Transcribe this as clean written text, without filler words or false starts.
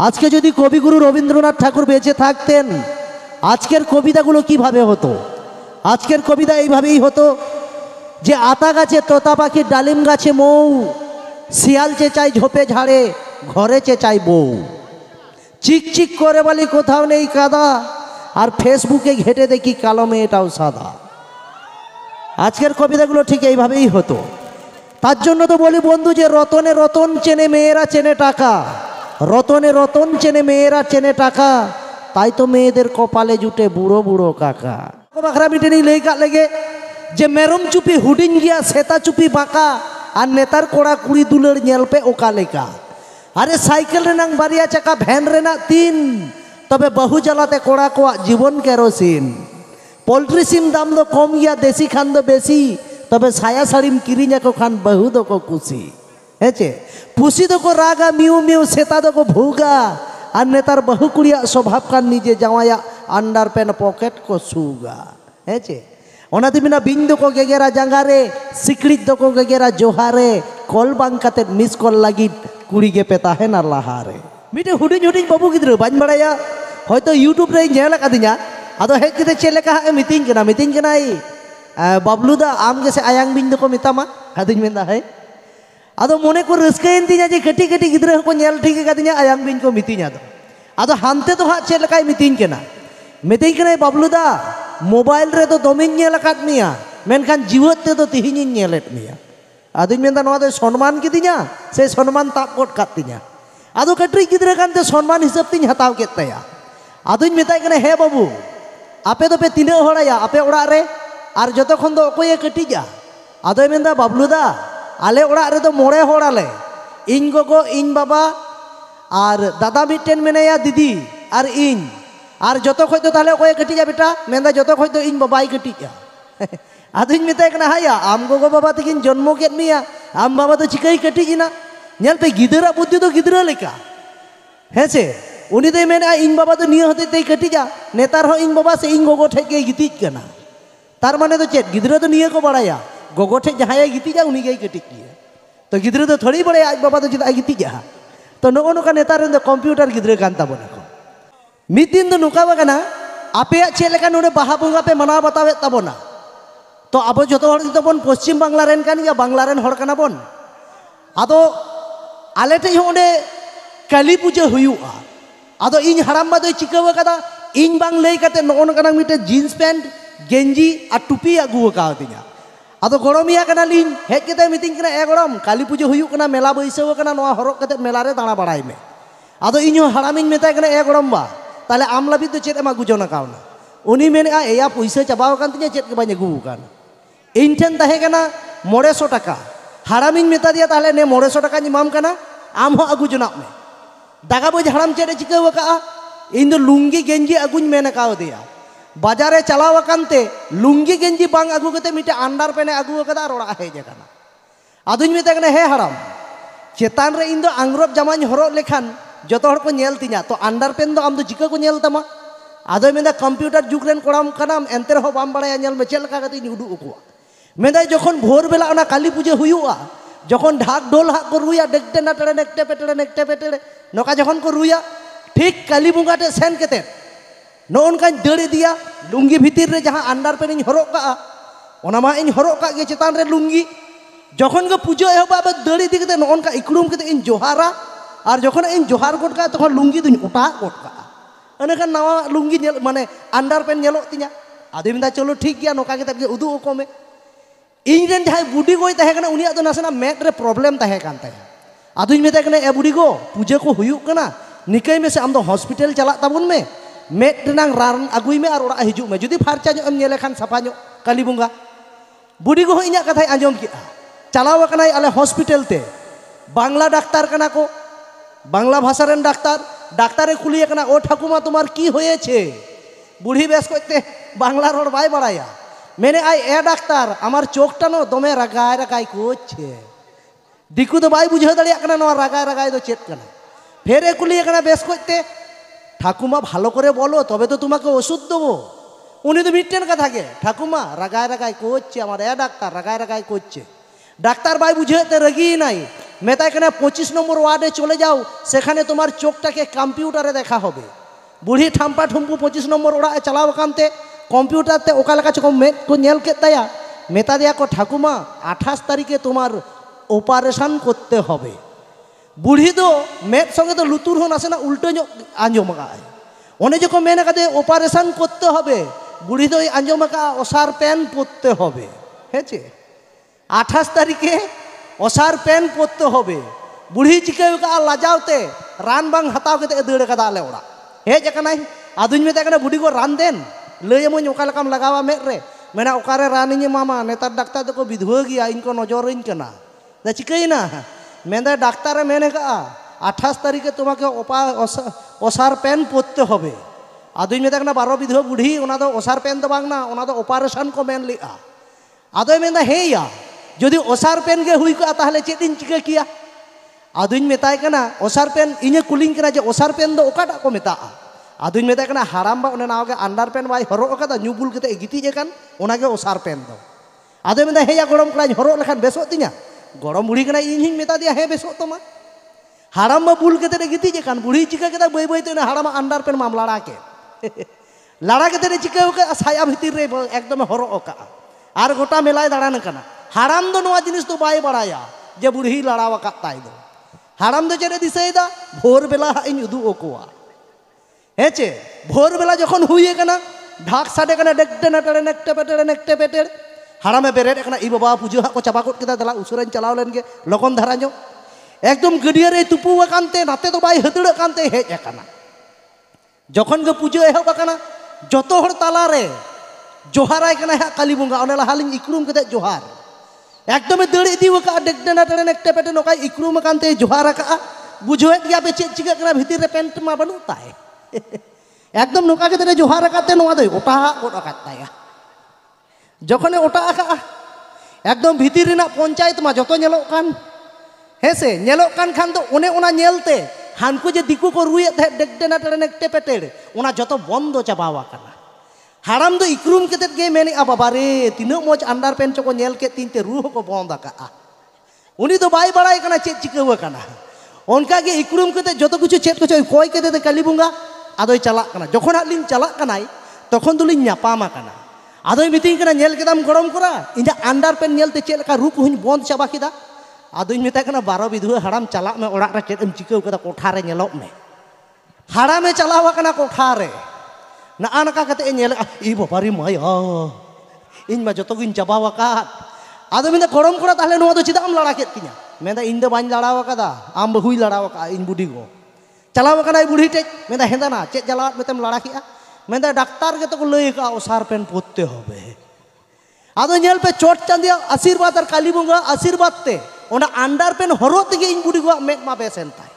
আজকে যদি কবিগুরু রবীন্দ্রনাথ ঠাকুর বেঁচে থাকতেন আজকের কবিতাগুলো কিভাবে হতো? আজকের কবিতা এইভাবেই হতো যে আতা গাছে তোতা পাখি, ডালিম গাছে মৌ, শিয়াল চেঁচায় ঝোপে ঝাড়ে, ঘরে চেঁচায় বউ, চিকচিক করে বলি কোথাও নেই কাদা, আর ফেসবুকে ঘেটে দেখি কালো মেয়েটাও সাদা। আজকের কবিতাগুলো ঠিক এইভাবেই হতো। তার জন্য তো বলি বন্ধু যে রতনে রতন চেনে মেয়েরা চেনে টাকা, রতনে রতন চেনে মেয়েরা চেনে টাকা, তাই তো মেয়েদের কপালে জুটে বুড়ো বুড়ো কাকা। বাখরা মিটেনি লই কাট লেগে যে মেরম চুপি হুডিং গিয়া সেতা চুপি বাঁকা, আর নেতার কোড়া কুড়ি দুলের নেলপে ওকা লেকা। আরে সাইকেল রেনাং বারিয়া চাকা, ভ্যান রেনা তিন, তবে বহু জ্বালাতে কোড়া কোয়া জীবন কেরোসিন। পোল্ট্রি সিম দাম দো কম গিয়া, দেশি খান দো বেশি, তবে ছায়া শাড়িম কিরিñাকো খান বহু দোকো খুশি। হেছে পুষি দোকো রাগা মিউ মিউ, সেতা দোকো ভুগা, আর নেতার বহু কুড়িয়া স্বভাব কান নিজে জামায়া আন্ডার প্যান্ট পকেট কো সুগা। হেছে ওনা দিমিনা বিন Duco গেগেরা জাঙ্গারে, সিকড়িত Duco গেগেরা জোহারে, call বাংকাতে miss call লাগি কুড়ি গে পেতা হে না লাহারে। মিটে হুডিং হুডিং বাবু গিদ্রা বাñ বাড়াया হয়তো ইউটিউব রে ñel akadinya ado hej kite ched leka miting kena bablu da am gese ayang bin doko mitama ading menda hai ado mone ko reuskayen tinya je keti keti gidra ko ñel thik akadinya ayang bin ko mitinya ado hante to ha ched lekai miting kena bablu da mobile re to domin ñel akat miya menkhan jiwot te to tihinyi ñelet miya ading menda noa de sonman kidinya se sonman tap kot kat tinya ado katri gidra kan te sonman hisab tin hataw ket taya aduñ metai kena he babu ape do pe tine horaya ape orak re ar jotokhon do okoye ketija adoy menda bablu da ale orak re do more hor ale iñ gogo iñ baba ar dada mitten menaya didi ar iñ ar joto khoj do tale okoye ketija beta menda joto khoj do iñ babai ketija aduñ metai kena haya am gogo baba tikin jonmo ket miya am baba do chikai ketijina ñel pe gidra buddhi do gidra leka hese उनी दे मेने इन बाबा तो निये होते ते कटिजा नेतार हो इन बाबा से इन गोगो ठेक के गितिज कना तार माने तो चेत गिद्रा तो निये को बड़ाया गोगो ठेक जहां गितिजा उनी के कटिज किया तो गिद्रा तो थोड़ी बड़े आज बाबा तो चिता गितिजा तो नो नो का नेतार दो कंप्यूटर गिद्रा कान ताबोना को मिद दिन दो नुका बगना आपे चेत लेका नोडे बाहा बोंगा पे मना बतावे ताबोना तो आबो जतो हर तबन पश्चिम बांग्ला रेन कान या बांग्ला रेन हर काना बोन आदो आले टे होंडे काली पूजा हुयुआ आदो इन हराम दो चिकाव कदा इन बांग लई कते नोन कना मिटे जीन्स पैंट गेंजी आ टुपी अगु कावतिया आदो गरमिया कना लिन हेज कते मिटिंग कना ए गरम काली पूजा हुयु कना मेला बैसाव कना नोआ हरक कते मेला रे दाणा बाड़ाय मे आदो इño हरामिन मेताय कना ए गरम बा ताले आम लाबि तो चेत एमा गुजोना कावना उनी मेने आ एया पैसा चाबाव कान तिया चेत के बाñ अगु कान इन ठेन ताहे कना 900 टाका हरामिन मेता दिया ताले ने 900 टाका निमाम कना आम हो अगु जोना मे दागा बोझ हराम चेड़े चिकाव का इन दो लुंगी गेंजी अगुñ मेने काव दिया बाजारे चलाव कानते लुंगी गेंजी बांग अगु कते मिटे अंडर पेने अगु कदा रोड़ा हेज कना आदुñ मेता कने हे हराम चेतान रे इन दो आंग्रोब जामाñ हरक लेखान जतो हर को ñel तिñा तो अंडर पेन दो आम दो चिका को ñel तमा आदो मेदा कंप्यूटर जुग रेन कोड़ाम कनाम एंते रहो बाम बाड़ाया ñel मे चेल का कते उडु उकुआ मेदा जखन भोर बेला ओना काली पूजा हुयुआ जखन ढाक ढोल हाक को रुया देखते ना टेड़े नेकटे पेटेड़े नौका जखन को रुया ठीक काली बुंगाटे सेन केते नौनका दड़ दिया लुंगी भीतर रे जहां अंडर पेन इन हरक का ओना मा इन हरक का गे चेतान रे लुंगी जखन को पूजा एहबा बे दड़ दी केते नौनका इकड़ुम केते इन जोहारा और जखन इन जोहार गोट का तखन लुंगी दुन उटा गोट का अनेखान नवा लुंगी माने अंडर पेन नेलो तिया आदि मिदा चलो ठीक गया नौका केते उदु ओकोमे इन रेन जहां बुडी गोय ताहे कना उनिया तो नासना मेट रे प्रॉब्लम ताहे कान ताहे आदुñ मेता कने ए बुडी गो पूजा को हुयुक कना निकय में से आम दो हॉस्पिटल चला ताबुन में मेट रेनांग रान अगुई में और ओड़ा हिजुक में जुदी फारचा जो एम नेले खान सफा जो काली बुंगा बुडी गो इña कथाय आंजम किया चलाव कनाय आले हॉस्पिटल ते बांग्ला डाक्तार कना को बांग्ला भाषा रेन डाक्तार डाक्तारे कुलिए कना ओ ठाकुमा तुम्हार की होयेछे बुढ़ी बेस करते बांग्ला रोड बाय बाड़ाया मेने आई ए डाक्तार आमार चोखटा नो दमे रागाय रागाय कोच्छे दिकु तो बाय बुझे दाड़िया कना नोआ रागाय रागाय दो चेत कना फेर ए कुलिए कना बेस करते ठाकुमा भालो करे बोलो तबे तो तुम्हें ओषुध देबो उनी तो मिट्टेन कथा के ठाकुमा रागाय रागाय कोच्छे आमार ए डाक्तार रागाय रागाय कोच्छे डाक्तार बाय बुझे ते रगी नाई মেতায় কেন 25 নম্বর ওয়ার্ডে চলে যাও, সেখানে তোমার চোখটাকে কম্পিউটারে দেখা হবে। বুড়ি ঠাম্পা ঠুম্পু 25 নম্বর ওড়ায় চালাও কানতে কম্পিউটারতে ওকা লেখা চোখ মেদ को नेल के दया मेता दिया को ठाकुमा 28 तारीखे तुम्हार ऑपरेशन करते হবে। बुढ़ी तो मेद संगे तो लुतुर हो नासे ना उल्टे आंजम गाय ओने जो को मेने कहते ऑपरेशन करते হবে, बुढ़ी तो आंजम का ओसार पेन पड़ते হবে। हेचे 28 तारीखे ओसार पेन पड़ते হবে। बुढ़ी चिके का लाजावते रान बांग हताव के दड़ का दाले ओड़ा हेज कनाई आदुñ मेता कना बुढ़ी को रान देन लय मुझ ओका लकाम लगावा मेद रे मेना ओकारे रानी मामा नेतार डाक्टर तो को विधवा गया इनको नजरिन कना दा चिकैना मेंदा डाक्टर मेने का 28 तारीखे तुम्हें ओसार पेन पड़ते হবে। आदुñ मेता कना 12 विधवा बुढ़ी ओना दो ओसार पेन तो बांग ना ओना दो ऑपरेशन को मेन लिया आदो मेंदा हेया जदि ओसार पेन के हुई को ताहले चेदिन चिका किया आदुñ मेताय कना ओसार पेन इने कुलिंग कना जे ओसार पेन दो ओकाटा को मेता आदुñ मेताय कना हाराम बा ओने नाव के अंडर पेन बाय हरो कदा न्यूबुल केते गिती जे कान ओना के ओसार पेन दो आदो मेंदा हेया गरम कला हरो लेखान बेसो तिया गरम बुढ़ी कना इन हिं मेता दिया हे बेसो तमा हाराम बा बुल केते गिती जे कान बुढ़ी चिका केता बय बय ते हाराम अंडर पेन माम लड़ा केते चिका के साया भीतर रे एकदम हरो का आर गोटा मेलाय दाड़ान कना हाराम दो नोआ जिनिस तो बाय बड़ाया जे बुढ़ी लड़ावा काताय दो हाराम दो चेरे दिसैदा भोर बेला इन उदु ओकोआ हेचे भोर बेला जखन हुई कना ढाक साडे कना डेकटे नटड़े नेकटे पेटेड़ हारामे बेरेड कना ई बाबा पुजो को चापा कोट केदा दला उसुरन चलाव लेन के लकन धारा जो एकदम गडिया रे तुपु कानते नाते तो बाय हदड़ कानते हेज कना जखन के पुजो एहब कना जतो हर ताला रे जोहाराय कना हा काली बंगा ओने लाहालिन इकरुम केते जोहार एकदम दड़ इदी का डेकटे नटड़े नेकटे पेटे नोका इकरुम कानते जोहार का बुझोएत गया पे चेक चिका कना भीतर रे पेंट मा बनू ताय एकदम नोका के जोहार काते नोआ दो ओटा ओटा काताया जखने ओटा का एकदम भीतर रेना पंचायत मा जतो नेलो कान हेसे नेलो कान खान तो ओने ओना नेलते हानकु जे दिकु को रुए डेकटे नटड़े नेकटे पेटेड़ ओना जतो बंद चाबावा कना हाराम दो इकरुम केते गे मेने आ बाबा रे तिनो मोज अंडर पेन चको नेल के तीनते रूह को बंद का उनी तो बाय बड़ाय कना चेक चिकाव कना उनका के इकरुम केते जतो कुछ चेक को कोय केते काली बुंगा आदोय चला कना जखन आलिन चला कनाय तखन दुलिन न्यापामा कना आदोय मितिंग कना नेल केदाम गरम करा इना अंडर पेन नेलते चेक का रूप हुन बंद चाबा किदा आदोय मेता कना 12 विधवा हाराम चला में ओड़ा रे चेक एम चिकाव कदा कोठा रे नेलोक में हारामे चलावा कना कोठा रे ना आनका कते नेल ई बाबारी माया इन मा जतो गिन चाबावा का आदो मेंदा गरम करा ताहले नोआ दो चिदा आम लड़ा केत तिया मेंदा इन दो बाñ लड़ावा कदा आम बहुई लड़ावा का इन बुढ़ी को चलाव कना बुढ़ी टे मेंदा हेंदाना चेक जलात मेतेम लड़ा किया मेंदा डाक्टर के तो को लई का ओसार पेन पड़ते होबे आदो नेल पे चोट चांदिया आशीर्वाद और काली बंगा आशीर्वाद ते ओना अंडर पेन हरो तेगे इन बुढ़ी को मेद मा बेसेन ताय।